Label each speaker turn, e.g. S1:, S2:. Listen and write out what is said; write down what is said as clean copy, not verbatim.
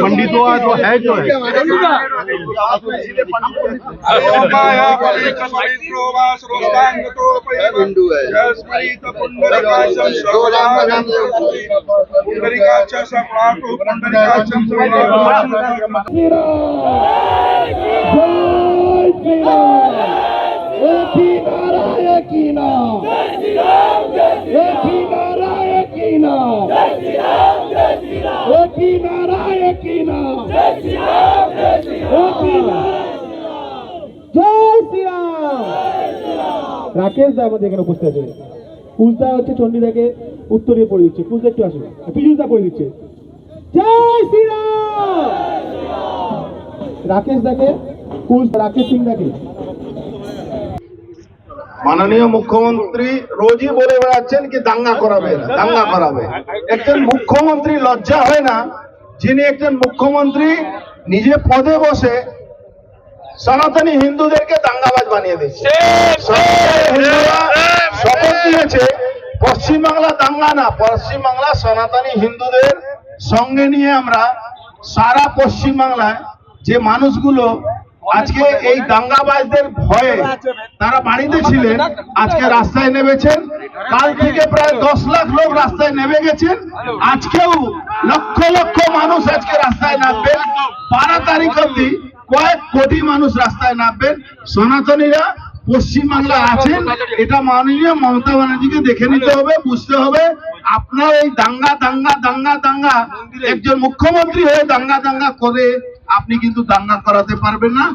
S1: पंडित हुआ जो है
S2: हिंदू है।
S3: রাকেশ দা আমাদের এখানে উপস্থিত আছে। কুলদা হচ্ছে চণ্ডীদাকে উত্তরে পড়ে দিচ্ছে। কুলদা একটু আসুন, পীযুষদা পড়ে দিচ্ছে। জয় শ্রীরাম। রাকেশ দাকে রাকেশ সিং দাকে।
S1: মাননীয় মুখ্যমন্ত্রী রোজই বলে বেড়াচ্ছেন কি দাঙ্গা করাবে দাঙ্গা করাবে। একজন মুখ্যমন্ত্রী লজ্জা হয় না, যিনি একজন মুখ্যমন্ত্রী নিজে পদে বসে সনাতনী হিন্দুদেরকে দাঙ্গাবাজ বানিয়ে দিচ্ছে। হিন্দুরা শপথ নিয়েছে পশ্চিমবাংলা দাঙ্গা না, পশ্চিমবাংলা সনাতনী হিন্দুদের সঙ্গে নিয়ে আমরা সারা পশ্চিমবাংলায় যে মানুষগুলো আজকে এই দাঙ্গাবাজদের ভয়ে তারা বাড়িতে ছিলেন, আজকে রাস্তায় নেমেছেন। কাল থেকে প্রায় 10 লাখ লোক রাস্তায় নেমে গেছেন। আজকেও লক্ষ লক্ষ মানুষ আজকে রাস্তায় নামবেন। 12 তারিখ অব্দি কয়েক কোটি মানুষ রাস্তায় নামবেন। সনাতনীরা পশ্চিমবাংলা আছেন, এটা মাননীয় মমতা ব্যানার্জিকে দেখে নিতে হবে, বুঝতে হবে। আপনার এই দাঙ্গা দাঙ্গা দাঙ্গা দাঙ্গা একজন মুখ্যমন্ত্রী হয়ে দাঙ্গা দাঙ্গা করে আপনি কিন্তু দাঙ্গা করাতে পারবেন না।